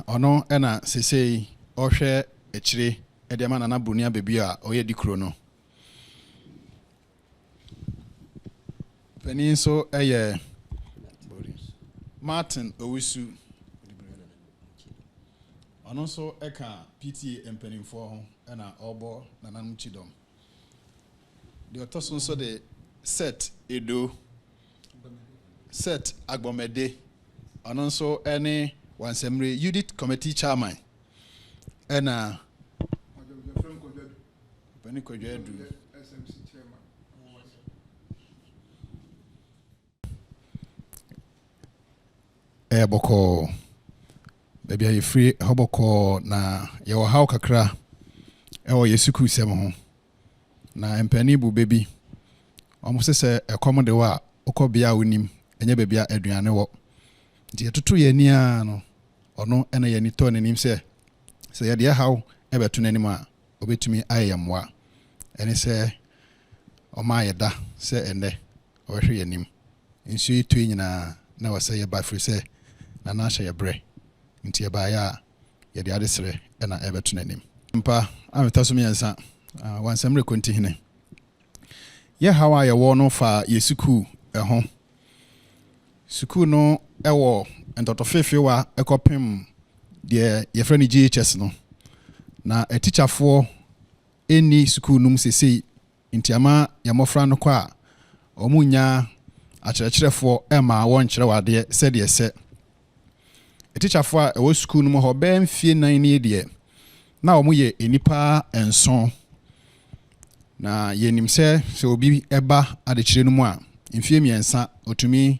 ono ena sesei ohwe echire ediama na bunia bebi a oye dikro no pani so eye Martin Owusu ono so eka PTA empanimfo ho ena obo nanam chidom de otoso so de set edo set agbomede ono so ene Wansamerehene Youth Committee Chairman ena Pani Kodwedu SMC Chairman boko baby ayi free hoboko na ye wo haw kakra wo yesuku sem ho na empani bu baby omo se ekom de wa okobia wonim enye baby aduane wo di etutu ye ni a no ono ena ye ni to nanim se ye de haw ebeto nanim a obetumi ayemwa ene se oma yeda se ende ohwe yanim nsu itu nyina na wase ye ba free se na na hye ye bre nti ye ba ya ye de adesere ena ebeto nanim mpa ametaso miensa Wansamerehene Kontihene ye hawa ye wo no fa yesuku ho suku no ewo entotofefe wa ekopem de ye frani JHS no na a teacher for any school num sesi ntiama ya mofra no kwa omunya akyerɛkyerɛfo ema won kyerɛ wade sɛ de sɛ a teacher for a wo school num ho bɛn fie nan ne de na omuye enipa enson na yenim sɛ obi eba adekyerɛ no mu a mfie miensa otumi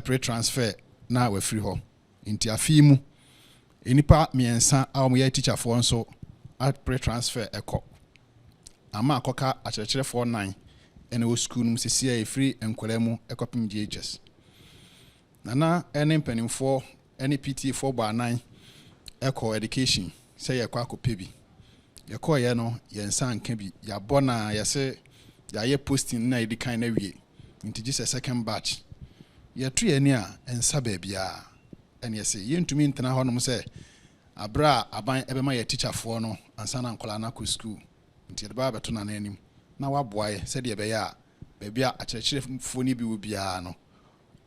pre transfer na wafiri ho nti afi mu enipa miensa a omuye teacher for nso pre transfer eko ama akoka akyerɛkyerɛfo 9 ene wo school num sisi a free enkwala mu ekopim JHS na ene mpanimfo ene PTA 4 ba 9 eko education say ye kwa akopebi ye ko ye no ye nsa nka bi ya bona ye se ya ye posting na edikan na wie nti just second batch ye tu ye ni a ensa ba bia ene ye se ye ntumi ntena ho no se abra aban ebema ye teacher fo no ansa na nkola na ko school nti de ba beto na nanim na waboaye se de be ya ba bia akyerɛkyerɛfo ni bi wo bia no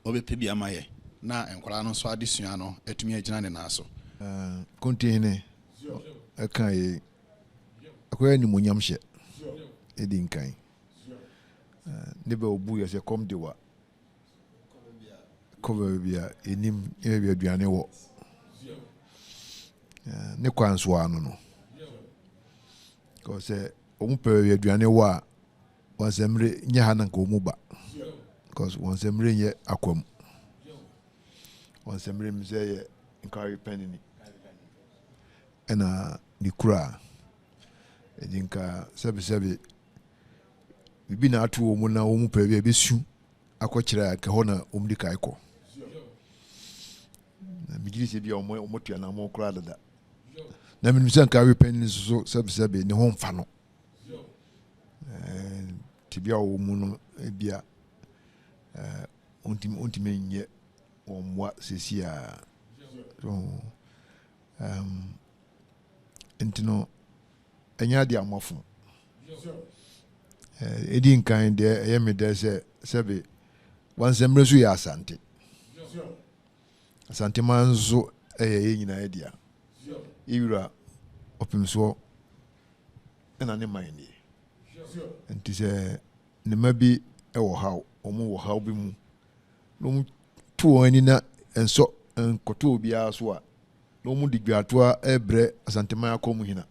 obepe bia maye na nkola no so adesua no atumi agina ne na so Kontihene akai akoya ni munyam hye edi nkan ne ba obu ye se kom de wa cover bia enim e bia aduane wo ne kwanso anu no ko se omu pe aduane wo a Wansamerehene nya hanan ko mu ba because Wansamerehene ye akwam Wansamerehene mze ye nkari penini ena nikura edinka sebe bibi na atu omu na omu pe bia besu akokyera ka hona omdika iko na migiri se bia omo tua na mo kura dada na minimisa nkari penini so sebe ne ho mfa no tibia omu no bia ontime nye omwa sesia so entino enya dia amofo edi nkan de eyemede se sebe Wansamerehene so ya asante asante manzo eye nyina edia iwura Opemsuo ena ne mine enti se ne mabi ewo haw omo wo haw bi mu no tu ani na enso enkoto obia so a no mu digbiato a ebre asantema Akwamuhene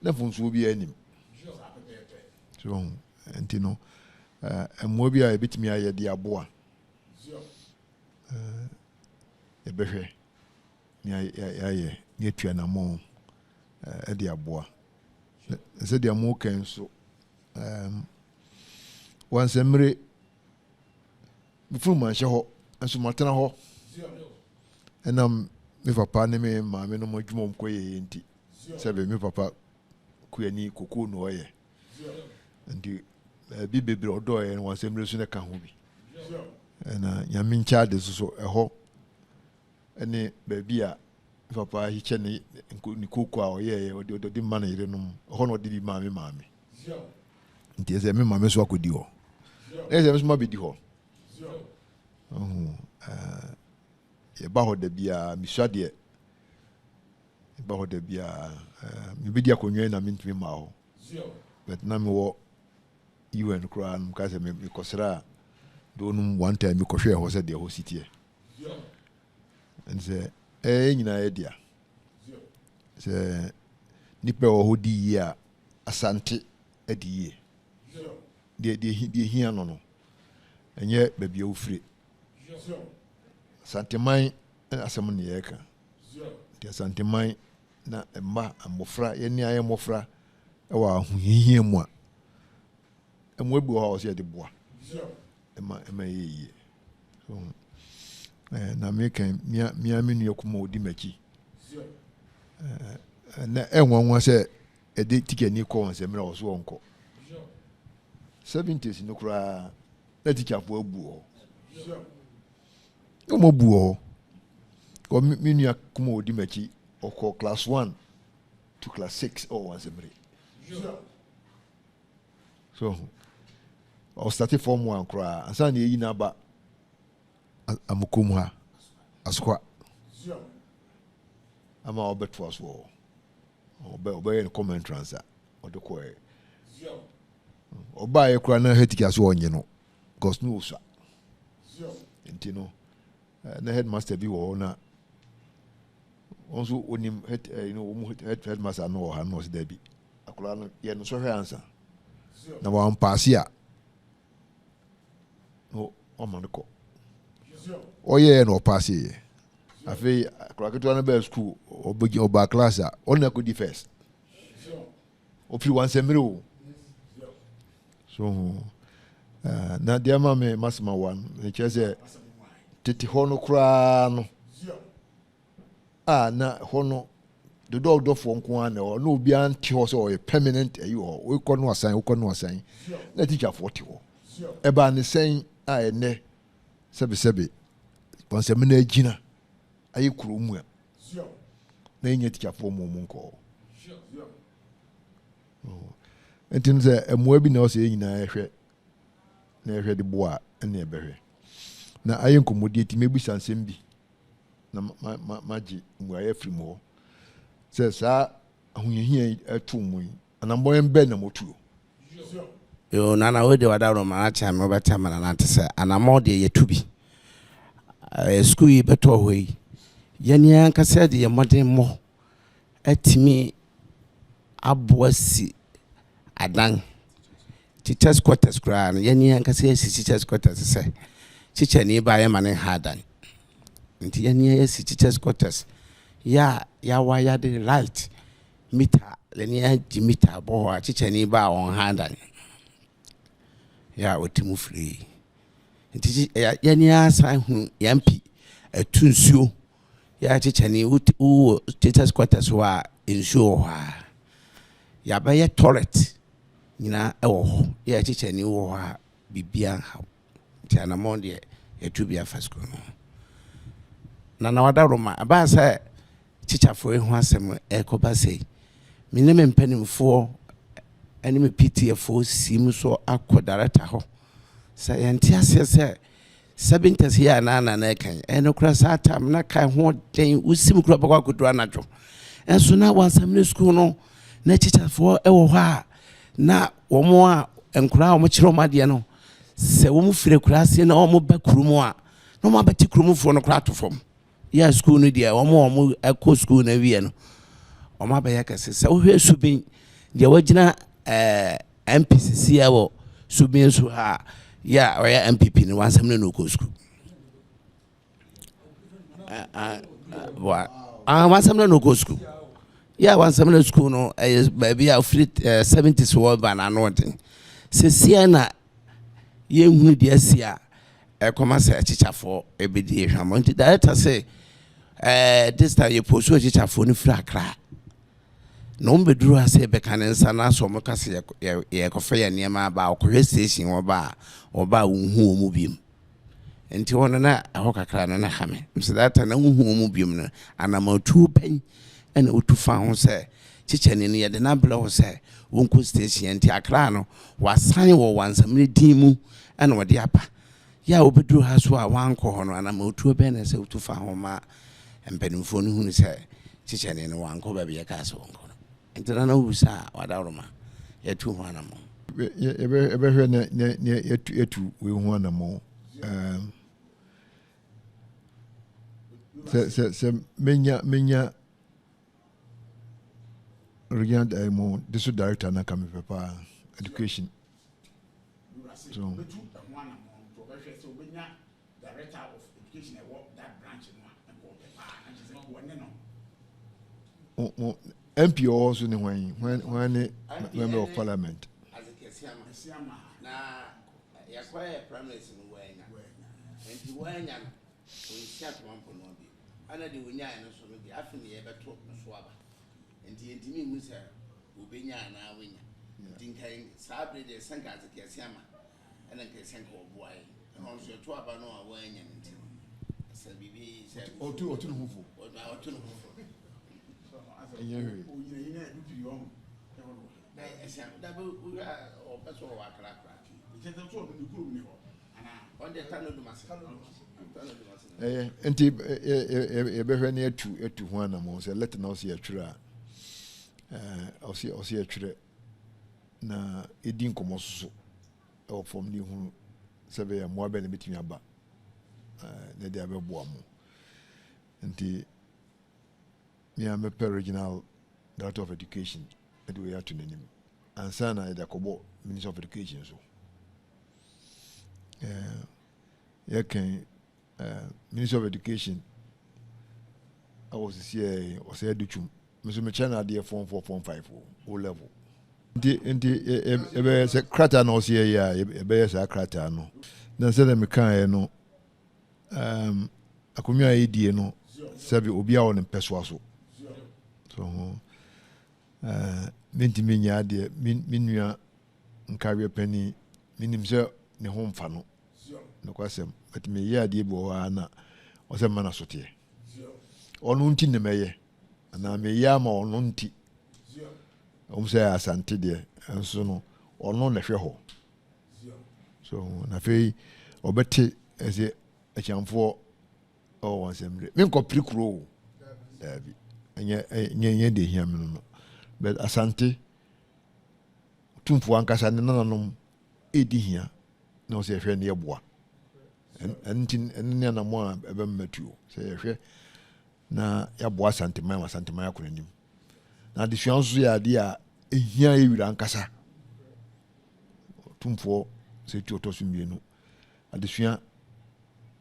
na funso obi anim so enti no emo bi a ebitimi aye de aboa ebehwe ni aye ni atua na mo de aboa se de amo kan so Wansamerehene before man ho enso matena ho enam me papa ne me maame no modwuma mkoye nti sebe me papa kuyani kokoo no oye nti bi bebre odo ye Wansamerehene so ne ka ho bi na nyame ncha de so eho ene ba bi a papa he chene ni koko a oye odi man ire no ho no di maame nti ese me maame so akodi ho ese me so ma be di ho ye ba ho da bia mi sua de ba ho da bia mi be di akonwa na mi ntimi ma ho but na me wo UN kura no ka se me kosra do no one time me kohwe ho se de ho sitie and say nyina e dia se nipa wo ho di ya asante adi ye de hia no enye babia ofire santeman asem ne yeka de santeman na emma amofra ye ni aye mofra e wa ahohihia mu a emu ebu ho se de boa emma ye so na meka mia menu yakuma odi machi na enwanwa se ede tikani ko won se mra wo so wonko 70s no kura na tikafo abu ho o mo bu ho ko menu yakuma odi machi oko class 1 to class 6 or once every so I started form 1 kura ansa na yi na ba amukum ha askwa ama obeto aso obe no comment transfer odeko e oba e kura na hetiki aso onye no cause no usa ntino na headmaster bi wo na onso onim headmaster no ha no se da bi akura no ye no so hwe ansa na wa mpaase a no o manko oye no pass ye afi kraketo na be school oba class a on na go di first ofi Wansamerehene so na dia ma me masma one e chese tete hono kra no na hono the dog do for nko an no obi anti ho so permanent ayi ho we ko no asan na teacher 40 ho e ba ne sen ene sebe Wansamerehene agina ayi kuromu a na enye tikafo mo nko entin ze emoa bi na o se nyina ehwe na ehwe de boa na ebehwe na ayi nkomodi eti mebusa nsem bi na maji muaye frimo se sa ahoyehia atumu anambo embe na motuo yo nana we de wadaro ma acha me obeta mana na tese anamo de yetubi school yi beto hoyi yani anka se de yemodin mo atimi aboasi adan teachers quarters kra yani anka se teachers quarters se teacher ni ba yemane hadan nti yani si teachers quarters ya wa de right meter leni di meter bo teacher ni ba on hadan ya otimu free nti yani asa hu yampi etunsuo ya chichani u teachers quarters wa insuo ha ya ba ye toilet nyina ewo ho ya chichani wo ha bibia ha nti anamonde etubia fasko no na wada roma aba sa chichafo ehu asem ekoba sei mineme mpanimfo ani me PTFO sim so akọ director ho sa yanti asese 70s here na kan eno kura satam na kan ho den usim kura bakwa kodo anajo enso na Wansamerehene school no na chichafo ewo ho a na womo a enkura wo chiro made no se wo mu fire kura se na wo mu ba kurumu a no ma bati kurumu fo no kura to fom ya school no dia wo eko school na wie no wo ma ba ya kase se wo hwe subin dia wagina MPCC yawo subin so ha ya oya MPP ni Wansamerehene no ko school Wansamerehene no ko school ya Wansamerehene school no baby ya free 70s wo ba na no den se sia na ye hunu dia sia e koma se chichafo ebedi ehwamo nti director say this time you pursue chichafo ni free akra no mbeduru ase be kanensa na so mo kase ye kofa ye niam ba okohwe station oba unhu omu biem enti wono na aho kakra na hame mse data na huhu mu biom no anamatu pen ena otufa ho se chichene no yede na bla ho se wonko station enti akra no wasan wo Wansamerehene mu ena wode apa ya obeduru ha so a wanko ho no anamatu ben na se otufa ho ma empanimfo no hunu se chichene no wanko ba be ka so wonko enti na wusa wadawroma yetu ho anamo ebe hwe ne yetu we ho anamo se menya regard mo this director na come papa education so director of education that branch no MP also ni when member of parliament as a kesiama na yakwaye primary no wanya enti wanya no onsia to mampo no bi ana de wonya no so no bi afi ne yebeto no so aba enti mi hu se obenya na wanya enti nkai sabre de sanka as a kesiama ana kesenka oboai no so to aba no a wanya enti se bibi se otu no hufo otu no hufo enyewe enti ebehwe ne etu ho anamo se let na se atwira osi atwire na edin komososo e form ni hu se be ya mo abe ne betimi aba na de abebo amo enti me am a regional director of education at we are to name and sana da kobo minister of education so minister of education I was here was here duchum me so me chana dey form 4 form 5 o level ndi ebe se krata no so here ya ebe se krata no na se me kan no akomia edie no sabi obi a won peso so so menti menya de minua nkawe pani minim se ne ho mfa no no kwasem but me ye ade bi wo ana o se mana sote onu nti ne meye na me ya ma onu nti o se asante de enso no onu na hwe ho so na fei obete ese achamfo o Wansamerehene me nko prikuro dabi nye de hiam no but asante Otumfuo ankasa ne nananom edi hia na o se hwe ne yeboa entin enne na mo a ebe mmatuo se hwe na yeboa asante man akonanim na de hwanso ya de a ehia ewira ankasa Otumfuo se ti otoso mienu adesua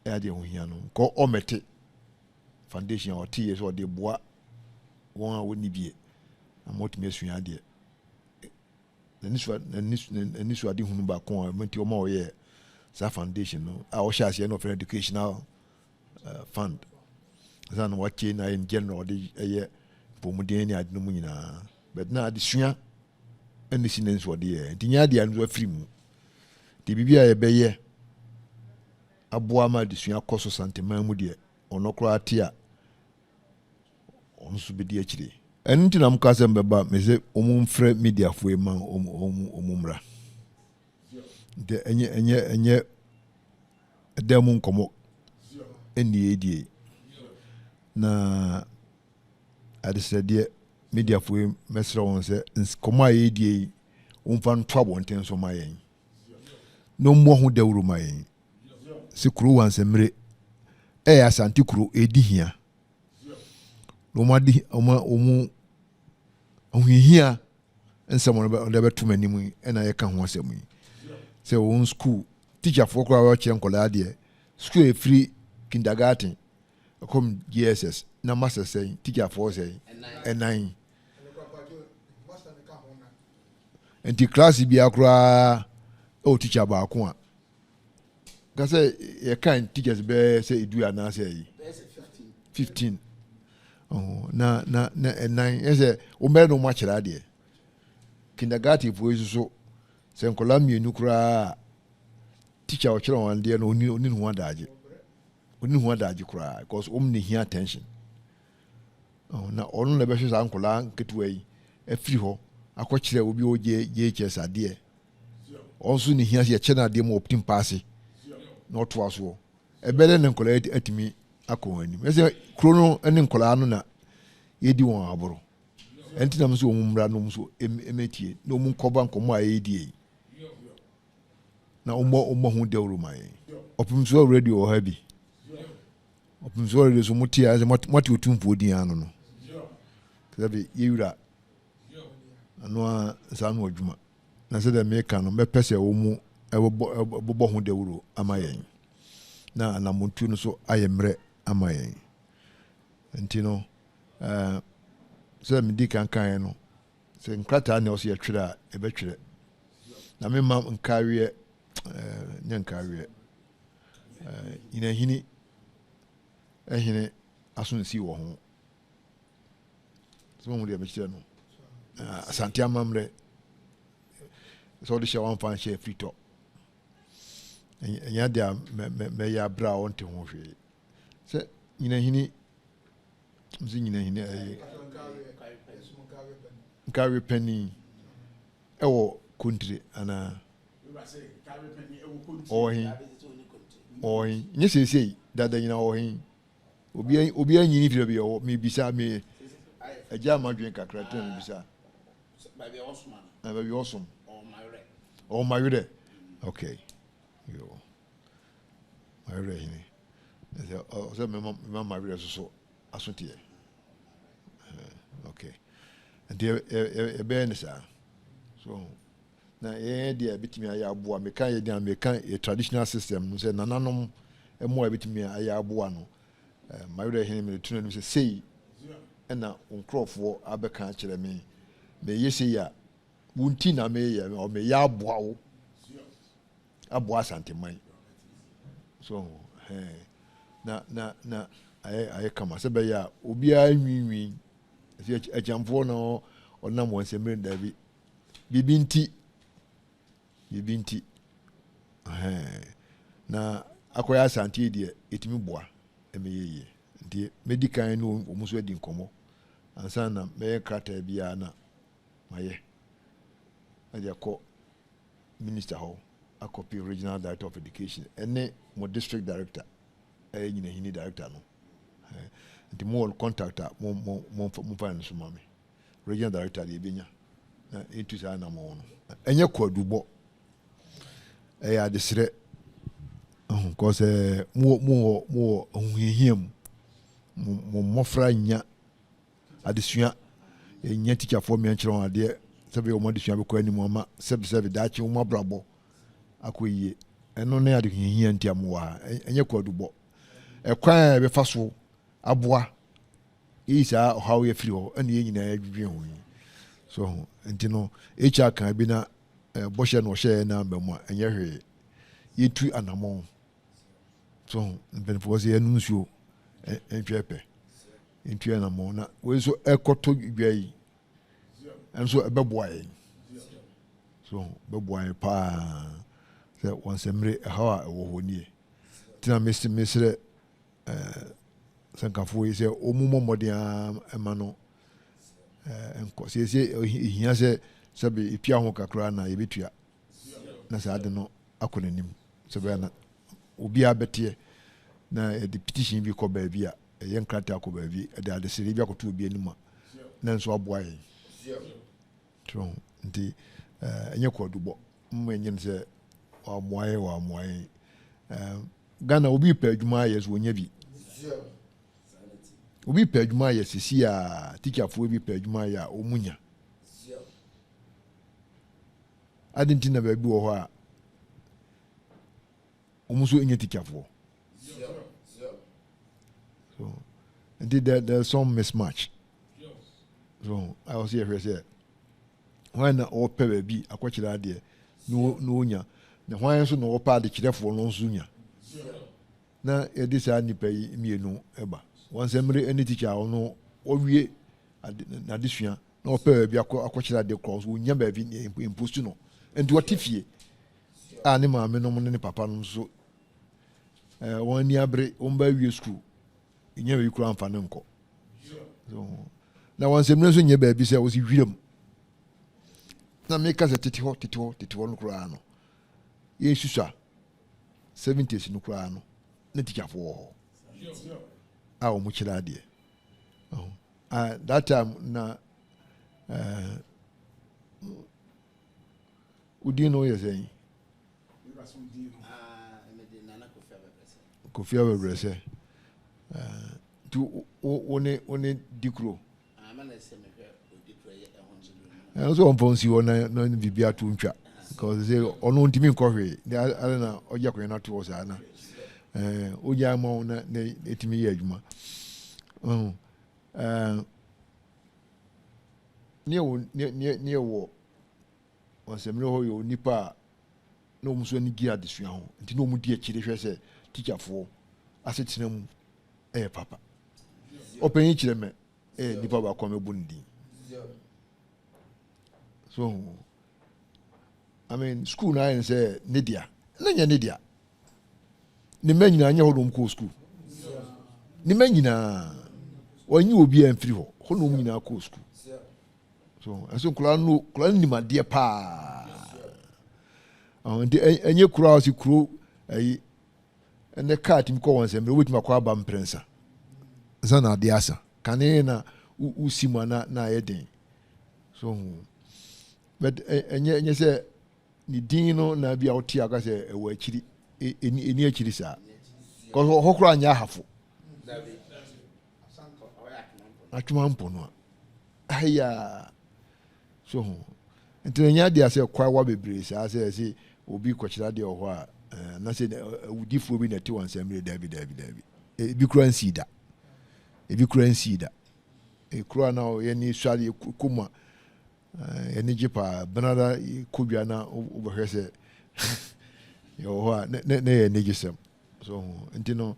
ya de ho hia no ko omete foundation o tie so de boa won a woni bie amotumi asua de na nisu ade hunu ba kon a menti o ma o ye sa foundation no a o sha no for educational fund zan what na in general de ye pomuden ni ade no mu nyina but na ade sua eni sinense o de dinya de anzo afiri mu de bibia ye be ye aboa ma de sua koso santeman mu de onokro atia onso be de akire enti na mka sem beba me se omumfre media fo ema omumra de enye edemu nkomo eni edie na adesede media fo mesra won se nkomo edie umfa ntwa bonten so mayen no mo hu dawru mayen se kuro Wansamerehene asante kuro edi hia no madi omu ohihia ensamo no be tumanimu ena ye ka ho asemu se won school teacher for kwa wa kire nkola de school e free kindergarten come JHS na master say teacher for say enan enti class bi akura o teacher ba ko a ka say ye kan teachers be say edu ana say 15 oh na enan ese o me no ma kira de kindergarten for so se nkola mienu kura teacher o kira wan de no oni no wadaje oni hu adaji kura because ni here attention na onu na be hwe sa nkola nketewa yi afiri ho akɔkyerɛ obi o JHS ade also ni here ye chena ade mo optim pass na ɔto aso ebele ne nkola atimi akɔ anim ese krono ne nkola no na yedi won aboro enti na mso omumra no mso emetie na omun kɔba nkomo a yedi na ommo hu dewro mai Opemsuo radio ha bi Opemsuo radio so muti as mati Otumfuo din ano no kabe yewura ano sanu adwuma na se da meka no mepese wo mu ebobo hu dewro amayen na muntu no so ayemre amayen enti no se me di kan no se nkrata na o se yetwere a ebetwere na me ma nkawie nyankawie ina hini ehine aso si wo ho so mo de abetire no asante amamre so de shawan fan she frito enya dia me ya bra onte ho hwe se ina hini mzi ina hini nkawie penny ewo country ana ohin nye sesei dada nyina ohin obi anyini fira bi o me bisa me aja madwen kakra ten me bisa ba bi osum o mayure okay yo mayure hini so me mayure so asuntie okay and e be ne sa so na dia bitimi aya aboa me kan ye dia me kan a traditional system no say nananom emo bitimi aya aboa no mayure hene me tunu no say sei na onkrofo abeka kire me yesi ya wunti na me ye o me ya aboa wo aboa santeman so na aye kama se be ya obi anwinwin se echamfo no onam Wansamerehene David bibinti na akoya asante die etimi boa emeyeye ntie medical no omuso adi nkomo ansa na me krata bia na maye adia ko minister ho akopi regional director of education ene mo district director nyina hini director no nti mo contactor mo find so mame regional director de benya na etusa na mo no enye kwadubo ya desire cause mo ohihiem mo mofra nya adesua nya teacher for me ankyerɛ ade sebe o modesua be kwa ni mo ama sebe dachi mo abrabo akoyie eno na ade hihia ntiamo wa enye kwadubo ekwan be faso aboa isa how you feel and ye nyina adwedwe ho so ntino HR kan bi na boshe no share na mbemu enye hwe yetu anamon so mbenfo se enu nsuo entwepe entu anamon na we so ekoto dwai enso ebeboaye so beboaye pa se Wansamerehene ha wo honie tina mesire sankafo yi se omumo modia emano enko se ihia se sabe ipia ho kakra na yebetua na sa ade no akonanim sabe na obi abete na the petition bi ko ba bi a yen krata ko ba bi de ade sere bi akoto obi anima na nso aboa yi tron nti enye ko dubo mmo enye se wa moaye Ghana obi pa adwuma yes wonya bi obi pa adwuma yes sisi a teacher fo obi pa adwuma ya omunya adinti na ba bi wo ho a omuso enye teacher fo so and there's some mismatch so I was here say when all pa ba bi akwakira ade no onya na hwan so no pa de kirefo no nso nya na edisa nipa yi mienu eba Wansamerehene any teacher no owie na desua na opa bi akokira de cross onya ba bi impost no enti watifie a ne maame no ne papa no so one ni abre omba wi school nye we kura amfa ne nko so na Wansamerehene so nye ba bi se wo si hwirem na me ka se tete ho no kura no ye susua 70s no kura no na tikafo ho a o mu kira de that time na udino ye say Kofia Webrese tu one dikro so onfonsi wona na bibia tu ntwa because say ono ntimi nkɔhwe na oja kwena to osa na oja ma na etimi ye adwuma ne wo Wansamerehene ho yo nipa na omuso ni gi adesua ho nti na omudi akire hwɛ sɛ teacherfo asetena mu papa open kire me nipa ba kwa mebu ndi so I mean school na yen say nedia na nya nedia ni manyina anya hodom ko school ni manyina wanyi obi amfiri ho hodom nyina ko school so aso kula ni made pa enye kura osi kuro ayi ene card mi ko Wansamerehene wetima akwa aba mprensa zana de asa kane na usimu na yeden so but enye say ni din no na bia oti aka say ewo akiri eni akiri sa ko hokura anya hafo atuma mpo no aya so ntenya dia say kwa wa bebre sa say obi kwachira de ho a na say udifo bi na ti Wansamerehene dabi bi kura nsida ebi kura nsida kura na ye ni swali kuma eni jipa banada kubia na obohwese yo ho a ne ye ne gisem so ntino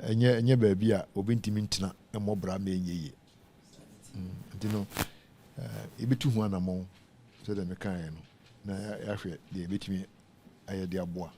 enye ba bia obi ntimi ntina emobra ma enyeye ntino ebitu hu anamo so de me kan no na ya hwe de ebetimi aye de aboa